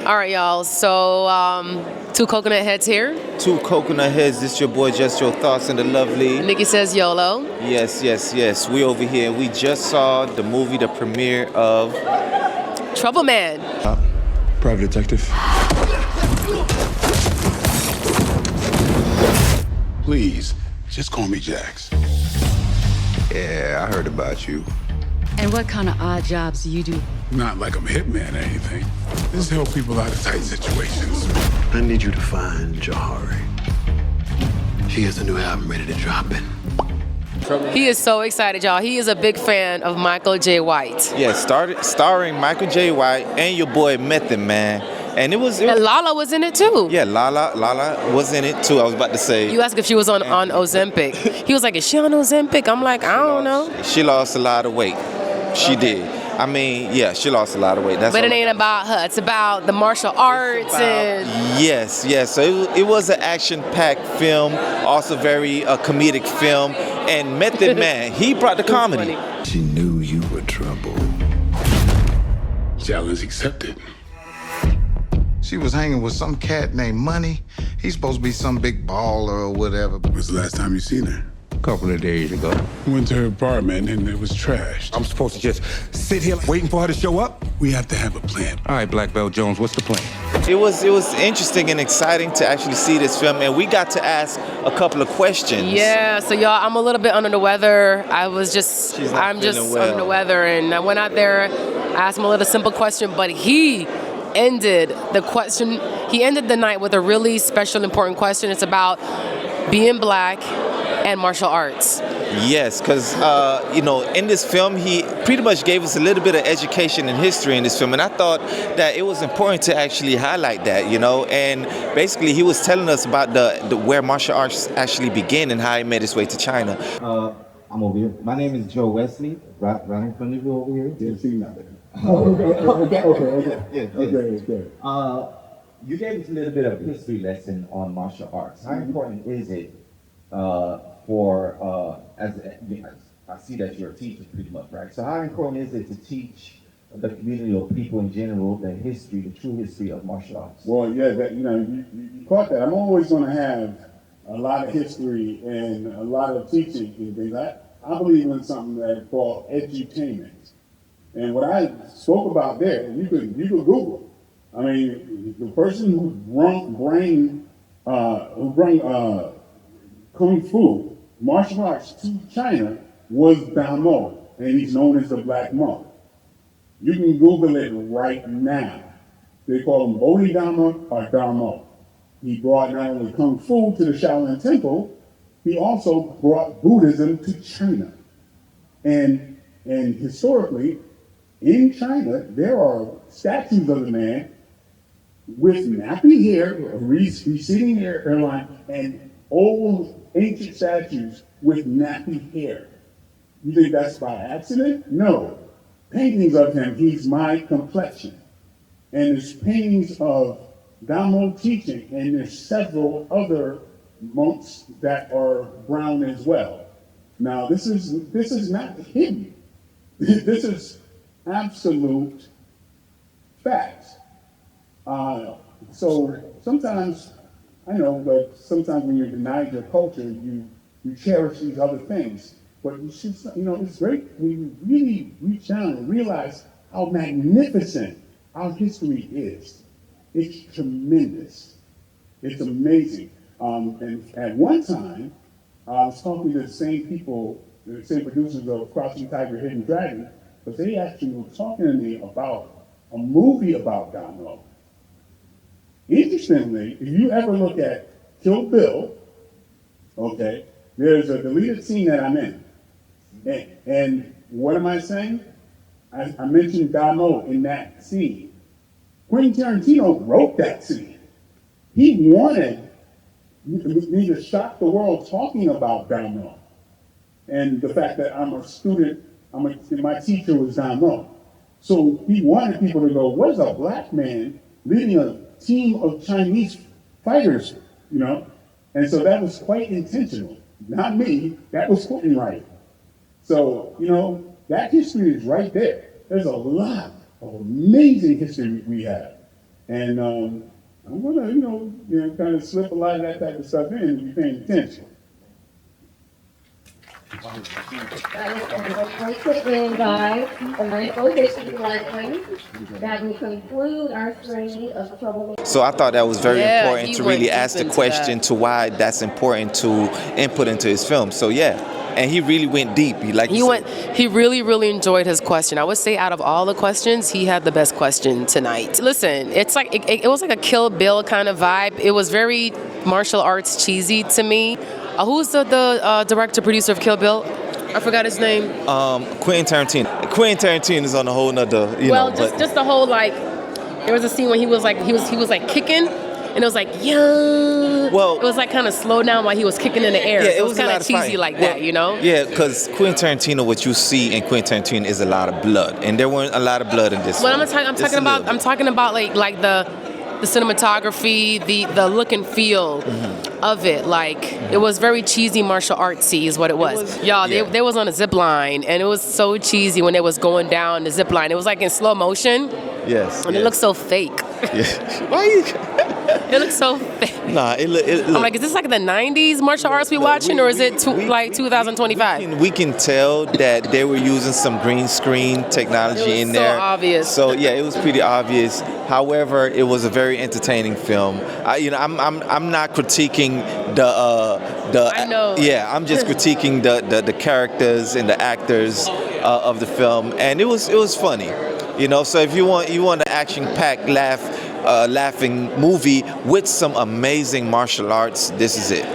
All right, y'all. So, two coconut heads here. Two coconut heads. This your boy, Just Your Thoughts, and the lovely. Nikki says YOLO. Yes. We over here. We just saw the movie, the premiere of Trouble Man. Private detective. Please, just call me Jax. Yeah, I heard about you. And what kind of odd jobs do you do? Not like I'm a hitman or anything. Just help people out of tight situations. I need you to find Jahari. She has a new album ready to drop it. He is so excited, y'all. He is a big fan of Michael J. White. Yeah, starring Michael J. White and your boy Method Man. And it was And Lala was in it too. Yeah, Lala was in it too. I was about to say. You asked if she was on Ozempic. He was like, is she on Ozempic? I'm like, I don't know. She lost a lot of weight. She did. I mean, yeah, she lost a lot of weight. That's but it ain't about her. It's about the martial arts and. Yes. So it was an action-packed film, also very comedic film. And Method Man, he brought the comedy. She knew you were trouble. Challenge accepted. She was hanging with some cat named Money. He's supposed to be some big baller or whatever. When was the last time you seen her? A couple of days ago. Went to her apartment and it was trashed. I'm supposed to just sit here waiting for her to show up? We have to have a plan. All right, Black Belt Jones, what's the plan? It was interesting and exciting to actually see this film, and we got to ask a couple of questions. Yeah, so y'all, I'm a little bit under the weather. I'm just well. under the weather, and I went out there, I asked him a little simple question, but he ended the night with a really special, important question. It's about being black and martial arts. Yes, because, in this film, he pretty much gave us a little bit of education and history in this film, and I thought that it was important to actually highlight that, and basically he was telling us about the where martial arts actually began and how it made its way to China. I'm over here. My name is Joe Wesley, right in front of you over here. Yeah, see nothing. Okay. You gave us a little bit of a history lesson on martial arts. How important is it as I see that you're a teacher pretty much, right? So how important is it to teach the community or people in general the true history of martial arts? Well, yeah, you caught that. I'm always going to have a lot of history and a lot of teaching and things. I believe in something that's called edutainment. And what I spoke about there, you could Google. I mean, the person who brought Kung Fu, martial arts to China was Damo, and he's known as the Black Monk. You can Google it right now. They call him Bodhidharma or Dharma. He brought not only Kung Fu to the Shaolin Temple, he also brought Buddhism to China. And historically, in China, there are statues of the man with nappy hair, receding hairline, and old ancient statues with nappy hair. You think that's by accident? No. Paintings of him, he's my complexion. And there's paintings of Damo teaching, and there's several other monks that are brown as well. Now, this is not hidden. This is absolute facts. So sometimes, I know, but sometimes when you're denied your culture, you cherish these other things. But you should, it's great when you really reach down and realize how magnificent our history is. It's tremendous. It's amazing. And at one time, I was talking to the same people, the same producers of Crouching Tiger, Hidden Dragon, but they actually were talking to me about a movie about Damo. Interestingly, if you ever look at Kill Bill, okay, there's a deleted scene that I'm in. And what am I saying? I mentioned Damo in that scene. Quentin Tarantino wrote that scene. He wanted me to shock the world talking about Damo. And the fact that I'm a student, my teacher was Damo. So he wanted people to go, what is a black man leading a team of Chinese fighters, And so that was quite intentional. Not me, that was Quentin writing. So, that history is right there. There's a lot of amazing history we have. And I'm gonna, kind of slip a lot of that type of stuff in and be paying attention. Let's put it in, guys. And let's go hit the lightning. That will conclude our string of trouble. So I thought that was very Yeah, important he to went really deep ask the into question that. to why that's important to input into his film. So yeah, and he really went deep. He really, really enjoyed his question. I would say out of all the questions, he had the best question tonight. Listen, it's like it was like a Kill Bill kind of vibe. It was very martial arts cheesy to me. Who's the director producer of Kill Bill? I forgot his name. Quentin Tarantino. Quentin Tarantino is on a whole nother, just the whole like. There was a scene when he was like kicking, and it was like Well, it was like kind of slow down while he was kicking in the air. Yeah, So it was kind of cheesy fighting. like that, you know? Yeah, because Quentin Tarantino, what you see in Quentin Tarantino is a lot of blood, and there weren't a lot of blood in this. But one. I'm talking about like the cinematography, the look and feel of it. Like it was very cheesy martial artsy is what it was. They was on a zip line, and it was so cheesy when it was going down the zip line. It was like in slow motion. Yes. And it looked so fake. Yeah. Why you? It looks so fake. Nah, it look. I'm like, is this like the 90s martial arts we watching, or is it like 2025? We can tell that they were using some green screen technology in there. So obvious. So yeah, it was pretty obvious. However, it was a very entertaining film. I'm not critiquing the. I know. Yeah, I'm just critiquing the characters and the actors of the film, and it was funny. So if you want an action-packed laughing movie with some amazing martial arts, this is it.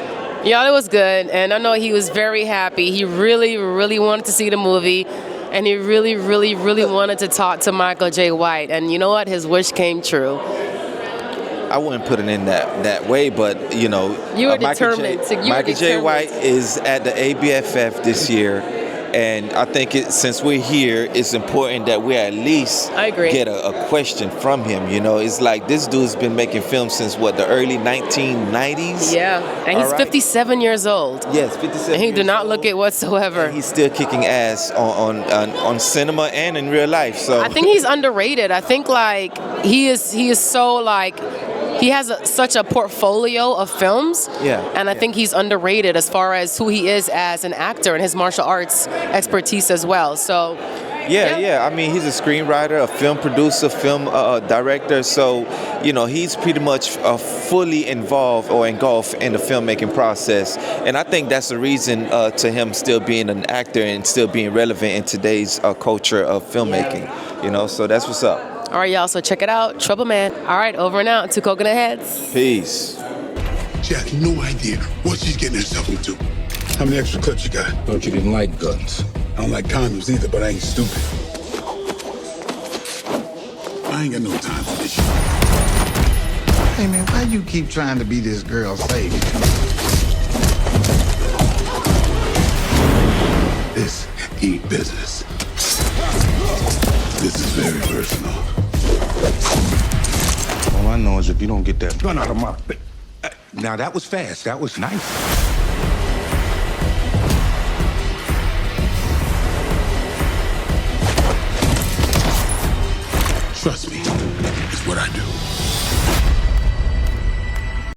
Yeah, it was good, and I know he was very happy. He really, really wanted to see the movie, and he really, really, really wanted to talk to Michael J. White. And you know what? His wish came true. I wouldn't put it in that way, but you were determined. Michael J. White is at the ABFF this year. And I think since we're here, it's important that we at least get a question from him. It's like this dude's been making films since the early 1990s? Yeah, and he's 57 years old. Yes, 57 and he did not look it whatsoever. And he's still kicking ass on cinema and in real life. So I think he's underrated. I think like he is so like he has such a portfolio of films. Yeah. And I think he's underrated as far as who he is as an actor and his martial arts expertise as well. So yeah. I mean, he's a screenwriter, a film producer, film director. So, he's pretty much fully involved or engulfed in the filmmaking process. And I think that's the reason to him still being an actor and still being relevant in today's culture of filmmaking. So that's what's up. All right, y'all. So check it out, Trouble Man. All right, over and out to Coconut Heads. Peace. She has no idea what she's getting herself into. How many extra clips you got? Thought you didn't like guns. I don't like condoms either, but I ain't stupid. I ain't got no time for this shit. Hey man, why you keep trying to be this girl's savior? This ain't business. This is very personal. All I know is if you don't get that gun out of my face. Now that was fast. That was nice. Trust me, it's what I do.